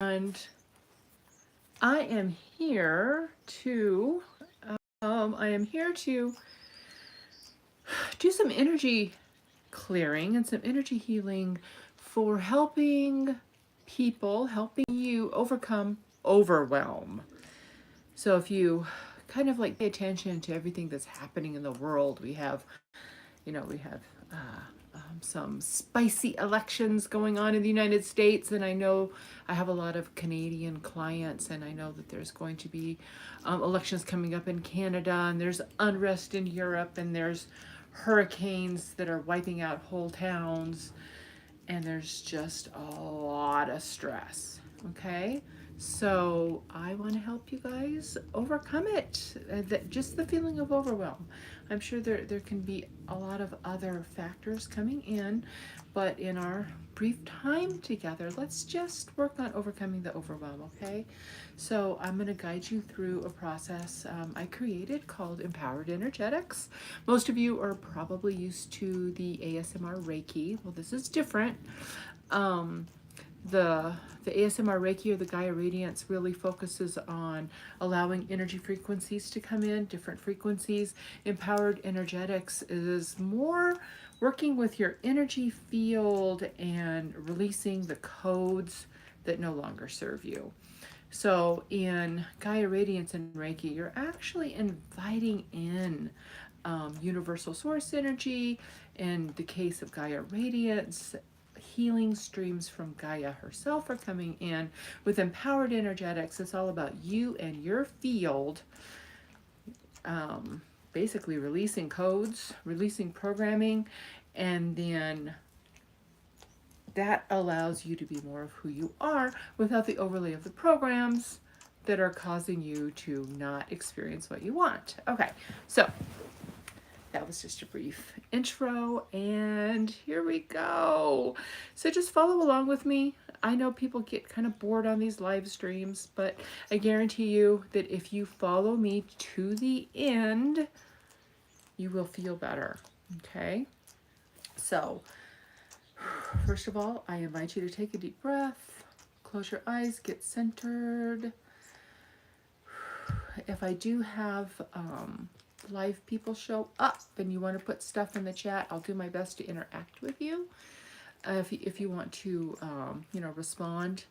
And I am here to do some energy clearing and some energy healing for helping you overcome overwhelm. So if you kind of like pay attention to everything that's happening in the world, we have some spicy elections going on in the United States, and I know I have a lot of Canadian clients, and I know that there's going to be elections coming up in Canada, and there's unrest in Europe, and there's hurricanes that are wiping out whole towns, and there's just a lot of stress. Okay, so I want to help you guys overcome it. Just the feeling of overwhelm. I'm sure there can be a lot of other factors coming in, but in our brief time together, let's just work on overcoming the overwhelm. Okay, so I'm going to guide you through a process I created called Empowered Energetics. Most of you are probably used to the ASMR Reiki. Well, this is different. Um, the ASMR Reiki or the Gaia Radiance really focuses on allowing energy frequencies to come in, different frequencies. Empowered Energetics is more working with your energy field and releasing the codes that no longer serve you. So in Gaia Radiance and Reiki, you're actually inviting in universal source energy. In the case of Gaia Radiance, healing streams from Gaia herself are coming in. With Empowered Energetics, it's all about you and your field, basically releasing codes, releasing programming, and then that allows you to be more of who you are without the overlay of the programs that are causing you to not experience what you want. Okay, so that was just a brief intro, and here we go. So just follow along with me. I know people get kind of bored on these live streams, but I guarantee you that if you follow me to the end, you will feel better. Okay? So, first of all, I invite you to take a deep breath, close your eyes, get centered. If I do have live people show up and you want to put stuff in the chat, I'll do my best to interact with you. If you want to, respond,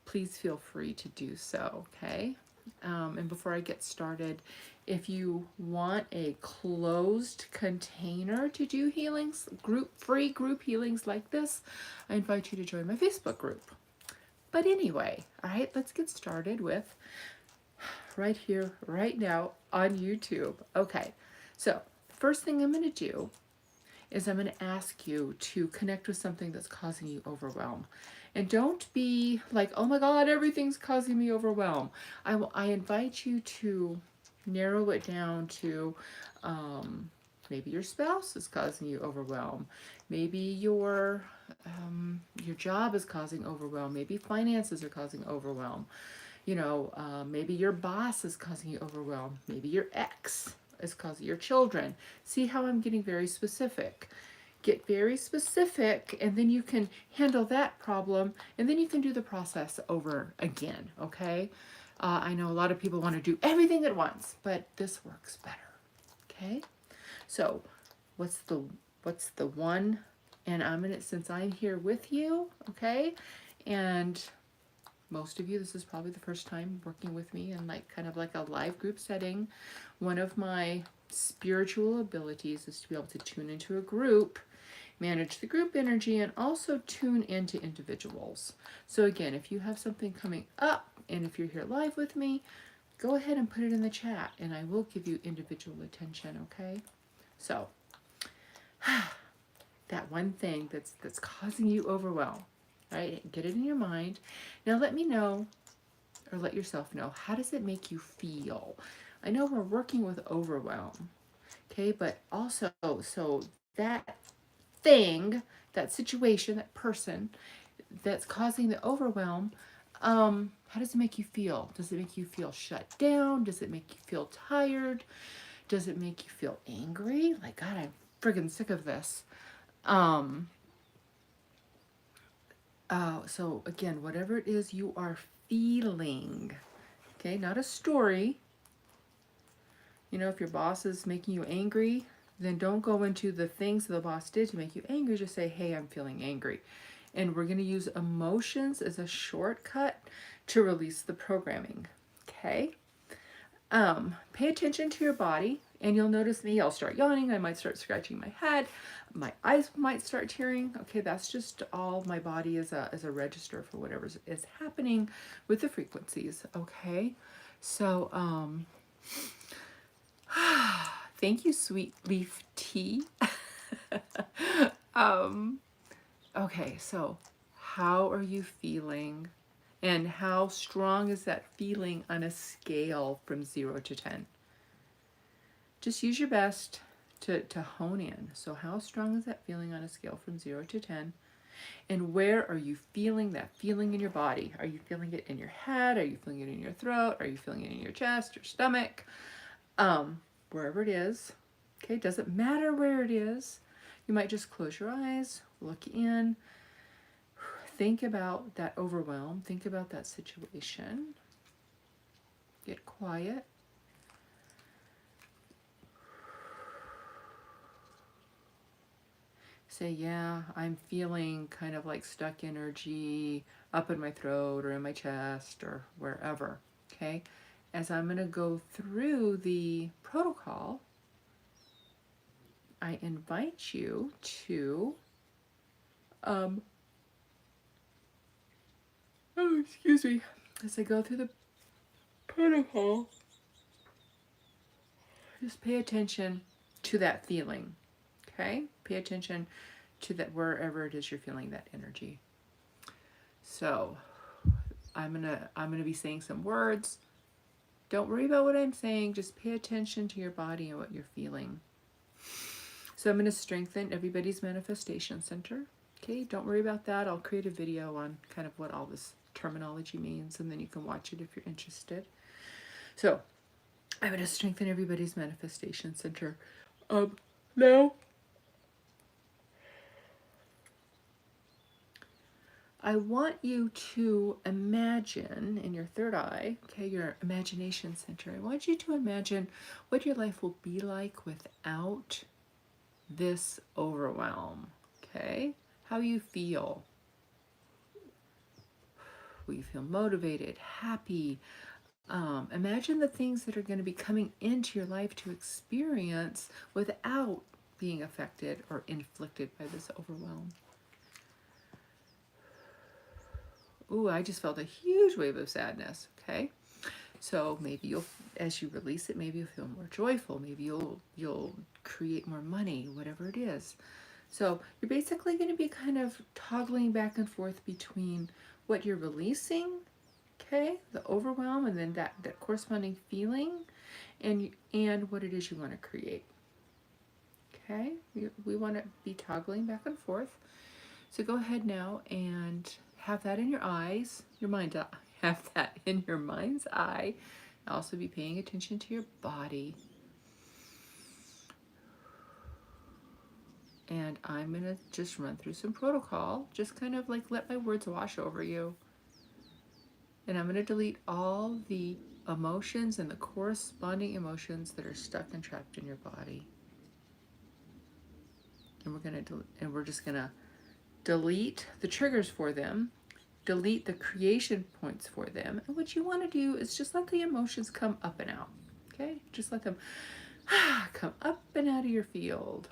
please feel free to do so, okay? And before I get started, if you want a closed container to do healings, free group healings like this, I invite you to join my Facebook group. But anyway, all right, let's get started with right here, right now on YouTube. Okay, so first thing I'm going to do is I'm going to ask you to connect with something that's causing you overwhelm. And don't be like, oh my God, everything's causing me overwhelm. I invite you to narrow it down to maybe your spouse is causing you overwhelm. Maybe your job is causing overwhelm. Maybe finances are causing overwhelm. Maybe your boss is causing you overwhelm. Maybe your ex is causing your children. See how I'm getting very specific. Get very specific, and then you can handle that problem, and then you can do the process over again, okay? I know a lot of people want to do everything at once, but this works better, okay? So what's the one, and since I'm here with you, okay? And most of you, this is probably the first time working with me in kind of like a live group setting. One of my spiritual abilities is to be able to tune into a group, manage the group energy, and also tune into individuals. So again, if you have something coming up and if you're here live with me, go ahead and put it in the chat and I will give you individual attention, okay? So that one thing that's causing you overwhelm. Right? Get it in your mind. Now let me know, or let yourself know, how does it make you feel? I know we're working with overwhelm, okay? But also, so that thing, that situation, that person that's causing the overwhelm, how does it make you feel? Does it make you feel shut down? Does it make you feel tired? Does it make you feel angry? Like, God, I'm friggin' sick of this. So again, whatever it is you are feeling, okay, not a story. You know, if your boss is making you angry, then don't go into the things the boss did to make you angry. Just say, hey, I'm feeling angry. And we're going to use emotions as a shortcut to release the programming. Okay? Pay attention to your body, and you'll notice me. I'll start yawning. I might start scratching my head. My eyes might start tearing. Okay, that's just all my body is a register for whatever is happening with the frequencies. Okay, so thank you, sweet leaf tea. um, okay, so how are you feeling? And how strong is that feeling on a scale from 0 to 10? Just use your best to hone in. So how strong is that feeling on a scale from 0 to 10? And where are you feeling that feeling in your body? Are you feeling it in your head? Are you feeling it in your throat? Are you feeling it in your chest, your stomach? Wherever it is. Okay, doesn't matter where it is. You might just close your eyes, look in, think about that overwhelm, think about that situation, get quiet. Say, yeah, I'm feeling kind of like stuck energy up in my throat or in my chest or wherever. Okay, as I'm going to go through the protocol, I invite you to, oh, excuse me, as I go through the protocol, just pay attention to that feeling. Okay, pay attention to that wherever it is you're feeling that energy. So I'm gonna be saying some words. Don't worry about what I'm saying. Just pay attention to your body and what you're feeling. So I'm going to strengthen everybody's manifestation center. Okay, don't worry about that. I'll create a video on kind of what all this terminology means, and then you can watch it if you're interested. So I'm going to strengthen everybody's manifestation center. Now I want you to imagine in your third eye, okay, your imagination center. I want you to imagine what your life will be like without this overwhelm, okay? How you feel. Will you feel motivated, happy? Imagine the things that are going to be coming into your life to experience without being affected or inflicted by this overwhelm. Ooh, I just felt a huge wave of sadness, okay? So maybe you'll, as you release it, maybe you'll feel more joyful. Maybe you'll create more money, whatever it is. So you're basically going to be kind of toggling back and forth between what you're releasing, okay, the overwhelm, and then that corresponding feeling, and what it is you want to create. Okay, we want to be toggling back and forth. So go ahead now and have that in your eyes, your mind eye. Have that in your mind's eye. Also be paying attention to your body. And I'm going to just run through some protocol, just kind of like let my words wash over you. And I'm going to delete all the emotions and the corresponding emotions that are stuck and trapped in your body. And we're just going to delete the triggers for them, delete the creation points for them. And what you want to do is just let the emotions come up and out. Okay? Just let them come up and out of your field.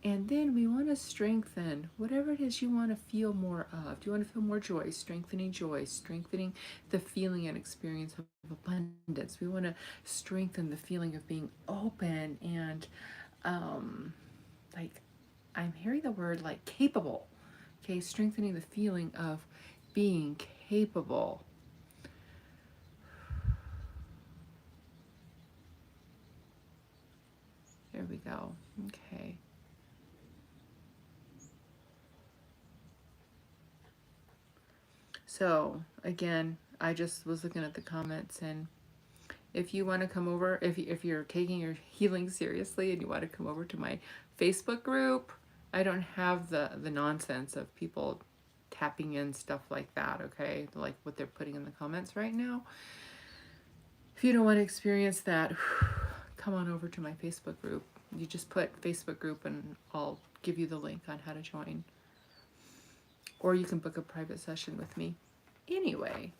And then we want to strengthen whatever it is you want to feel more of. Do you want to feel more joy? Joy, strengthening the feeling and experience of abundance. We want to strengthen the feeling of being open and like, I'm hearing the word like capable. Okay, strengthening the feeling of being capable. There we go. Okay. So again, I just was looking at the comments, and If you want to come over, if you're taking your healing seriously and you want to come over to my Facebook group, I don't have the nonsense of people tapping in stuff like that, okay? Like what they're putting in the comments right now. If you don't want to experience that, come on over to my Facebook group. You just put Facebook group and I'll give you the link on how to join. Or you can book a private session with me. Anyway,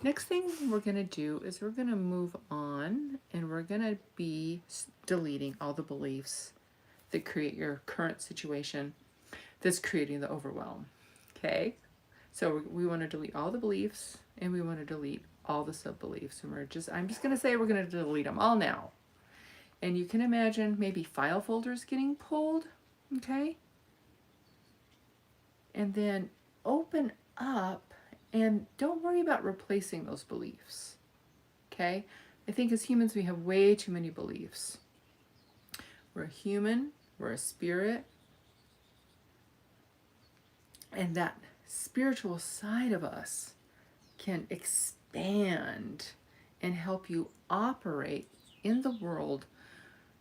next thing we're going to do is we're going to move on and we're going to be deleting all the beliefs that create your current situation that's creating the overwhelm. Okay? So we want to delete all the beliefs and we want to delete all the sub-beliefs. And I'm just going to say we're going to delete them all now. And you can imagine maybe file folders getting pulled, okay? And then open up and don't worry about replacing those beliefs, okay? I think as humans we have way too many beliefs. We're a human, we're a spirit, and that spiritual side of us can expand and help you operate in the world,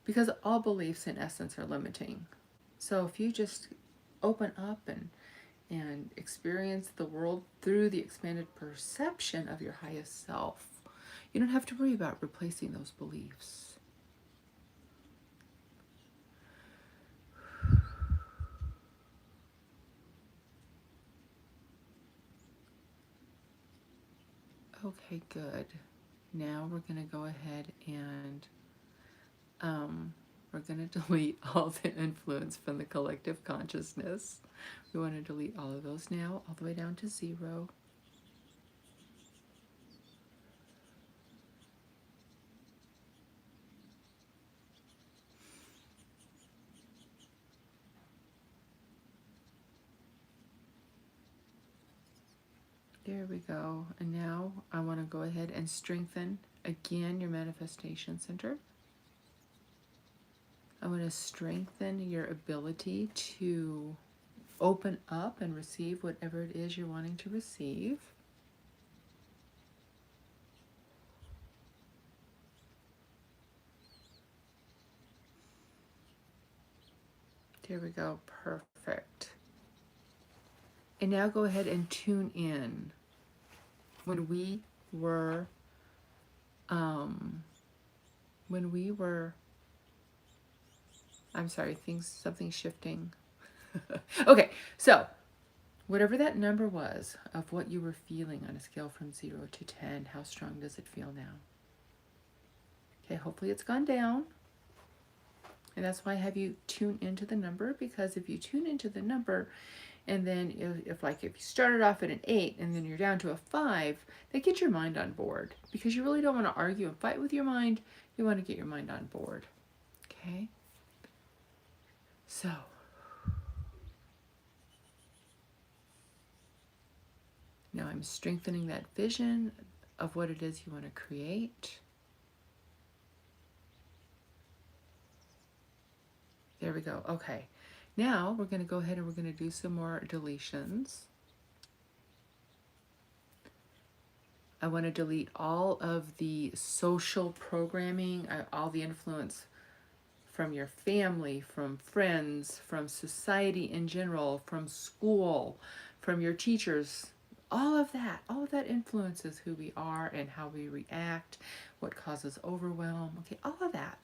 because all beliefs in essence are limiting. So if you just open up and experience the world through the expanded perception of your highest self, you don't have to worry about replacing those beliefs. Okay, good. Now we're going to go ahead and we're going to delete all the influence from the collective consciousness. We want to delete all of those now, all the way down to 0. There we go. And now I want to go ahead and strengthen again your manifestation center. I want to strengthen your ability to open up and receive whatever it is you're wanting to receive. There we go. Perfect. And now go ahead and tune in. When we were I'm sorry, something's shifting. Okay, so whatever that number was of what you were feeling on a scale from 0 to 10, how strong does it feel now? Okay, hopefully it's gone down. And that's why I have you tune into the number, because if you tune into the number and then if you started off at an 8 and then you're down to a 5, that gets your mind on board, because you really don't want to argue and fight with your mind. You want to get your mind on board. Okay? So, now I'm strengthening that vision of what it is you want to create. There we go. Okay. Now we're going to go ahead and we're going to do some more deletions. I want to delete all of the social programming, all the influence from your family, from friends, from society in general, from school, from your teachers. All of that influences who we are and how we react, what causes overwhelm, okay, all of that.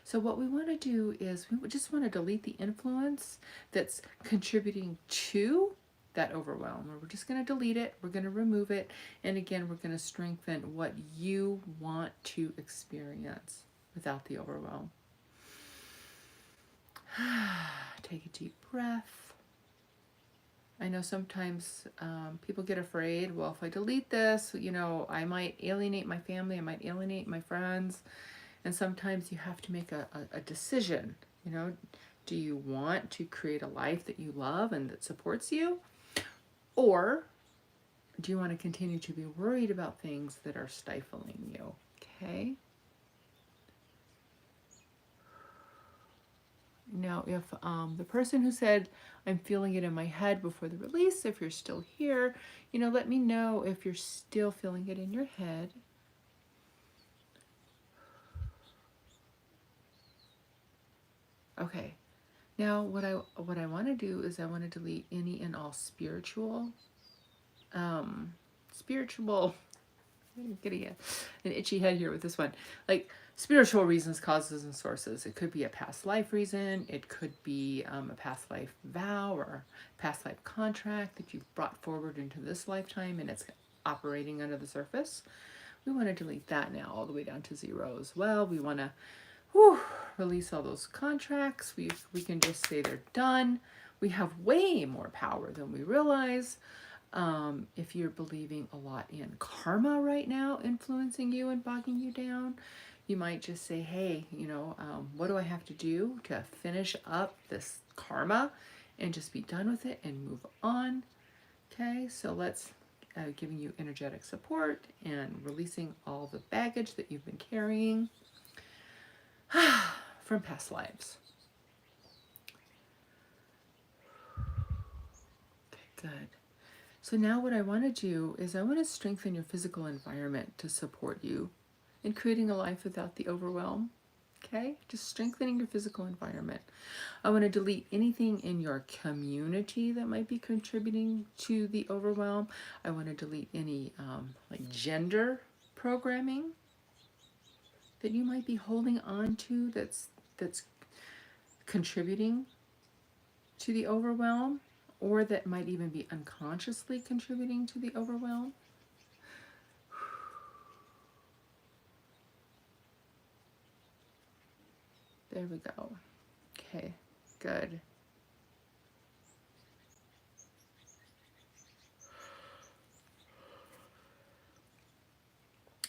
So what we want to do is we just want to delete the influence that's contributing to that overwhelm. We're just going to delete it, we're going to remove it, and again, we're going to strengthen what you want to experience without the overwhelm. Take a deep breath. I know sometimes people get afraid, well, if I delete this, I might alienate my family, I might alienate my friends. And sometimes you have to make a decision. Do you want to create a life that you love and that supports you? Or do you want to continue to be worried about things that are stifling you? Okay? Now, if the person who said, I'm feeling it in my head before the release, if you're still here, let me know if you're still feeling it in your head. Okay. Now, what I want to do is I want to delete any and all um, spiritual. I'm getting an itchy head here with this one. Like spiritual reasons, causes, and sources. It could be a past life reason. It could be a past life vow or past life contract that you've brought forward into this lifetime and it's operating under the surface. We want to delete that now all the way down to 0 as well. We want to release all those contracts. We can just say they're done. We have way more power than we realize. If you're believing a lot in karma right now, influencing you and bogging you down, you might just say, hey, what do I have to do to finish up this karma and just be done with it and move on? Okay, so let's giving you energetic support and releasing all the baggage that you've been carrying from past lives. Okay, good. So now what I want to do is I want to strengthen your physical environment to support you in creating a life without the overwhelm. Okay, just strengthening your physical environment. I want to delete anything in your community that might be contributing to the overwhelm. I want to delete any like gender programming that you might be holding on to that's contributing to the overwhelm, or that might even be unconsciously contributing to the overwhelm. There we go. Okay, good.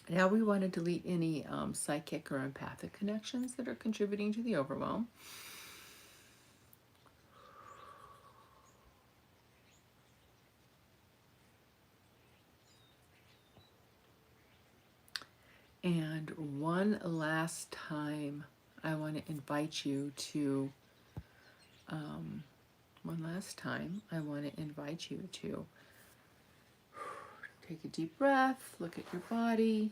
Now we want to delete any psychic or empathic connections that are contributing to the overwhelm. And one last time, I want to invite you to, take a deep breath, look at your body,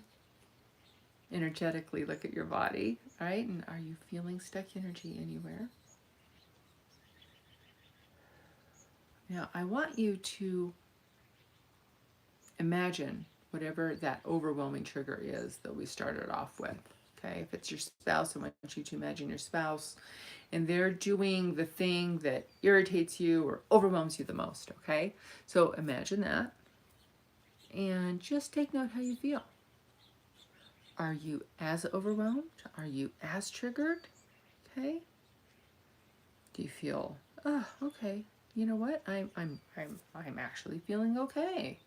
energetically look at your body, all right? And are you feeling stuck energy anywhere? Now, I want you to imagine whatever that overwhelming trigger is that we started off with. Okay, if it's your spouse, I want you to imagine your spouse and they're doing the thing that irritates you or overwhelms you the most. Okay, so imagine that and just take note how you feel. Are you as overwhelmed? Are you as triggered? Okay. Do you feel, oh, okay, you know what? I'm actually feeling okay.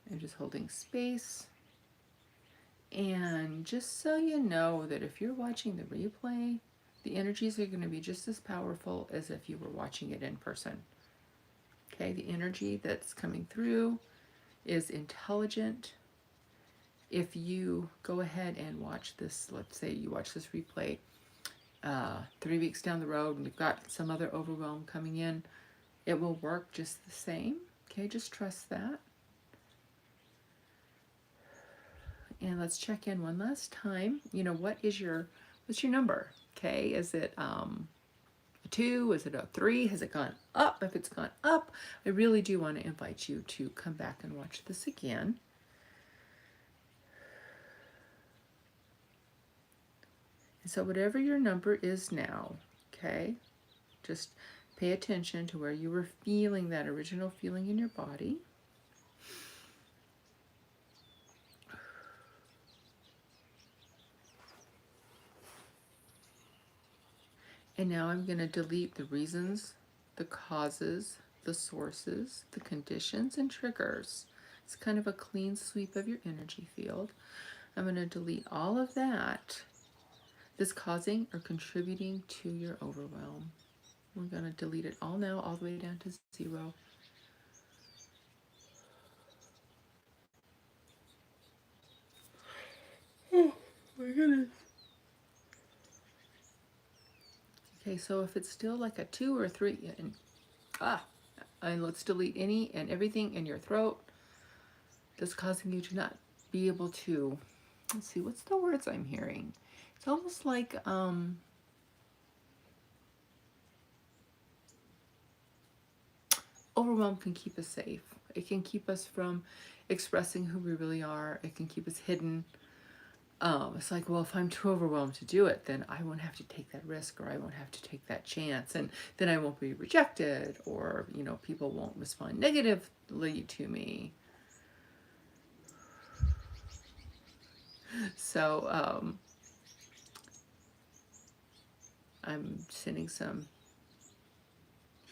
I'm just holding space. And just so you know that if you're watching the replay, the energies are going to be just as powerful as if you were watching it in person. Okay, the energy that's coming through is intelligent. If you go ahead and watch this, let's say you watch this replay 3 weeks down the road and you've got some other overwhelm coming in, it will work just the same. Okay, just trust that. And let's check in one last time. What's your number? Okay, is it a 2? Is it a 3? Has it gone up? If it's gone up, I really do want to invite you to come back and watch this again. And so whatever your number is now, okay, just pay attention to where you were feeling that original feeling in your body. And now I'm going to delete the reasons, the causes, the sources, the conditions, and triggers. It's kind of a clean sweep of your energy field. I'm going to delete all of that that's causing or contributing to your overwhelm. We're going to delete it all now, all the way down to 0. Oh my goodness. Okay, so if it's still like a 2 or 3, and let's delete any and everything in your throat, that's causing you to not be able to, let's see, what's the words I'm hearing? It's almost like, overwhelm can keep us safe. It can keep us from expressing who we really are. It can keep us hidden. It's like, well, if I'm too overwhelmed to do it, then I won't have to take that risk, or I won't have to take that chance, and then I won't be rejected, or, you know, people won't respond negatively to me. So I'm sending some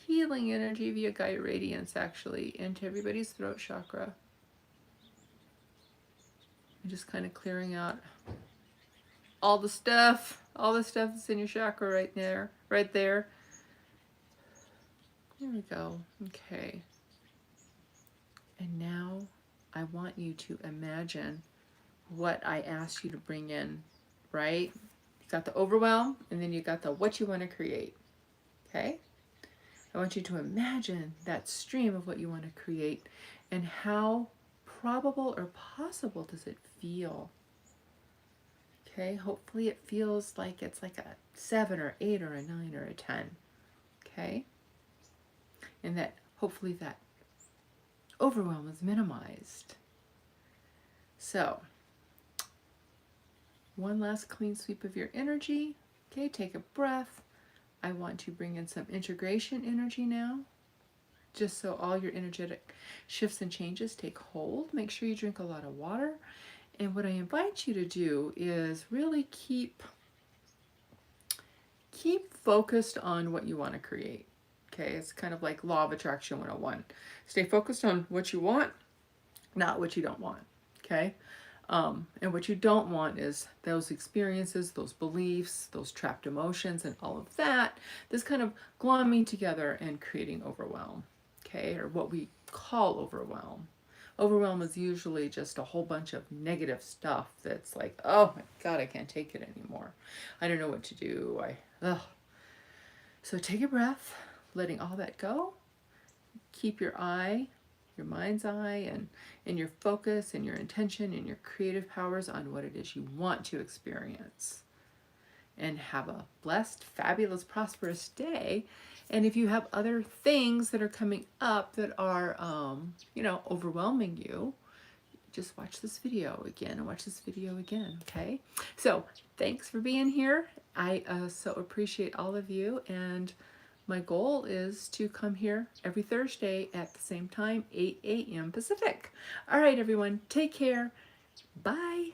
healing energy via Gaia Radiance, actually, into everybody's throat chakra. And just kind of clearing out all the stuff that's in your chakra right there, right there. There we go. Okay. And now I want you to imagine what I asked you to bring in, right? You got the overwhelm, and then you got the what you want to create. Okay? I want you to imagine that stream of what you want to create, and how probable or possible does it feel? Okay, hopefully it feels like it's like a 7 or 8 or a 9 or a 10. Okay? And that hopefully that overwhelm is minimized. So, one last clean sweep of your energy. Okay, take a breath. I want to bring in some integration energy now, just so all your energetic shifts and changes take hold. Make sure you drink a lot of water. And what I invite you to do is really keep focused on what you want to create. Okay, it's kind of like Law of Attraction 101. Stay focused on what you want, not what you don't want. Okay? And what you don't want is those experiences, those beliefs, those trapped emotions, and all of that, this kind of glomming together and creating overwhelm, okay, or what we call overwhelm. Overwhelm is usually just a whole bunch of negative stuff that's like, oh my God, I can't take it anymore. I don't know what to do. So take a breath, letting all that go. Keep your mind's eye, and your focus and your intention and your creative powers on what it is you want to experience. And have a blessed, fabulous, prosperous day. And if you have other things that are coming up that are, overwhelming you, just watch this video again and watch this video again, okay? So thanks for being here. I so appreciate all of you, and my goal is to come here every Thursday at the same time, 8 a.m. Pacific. All right, everyone, take care. Bye.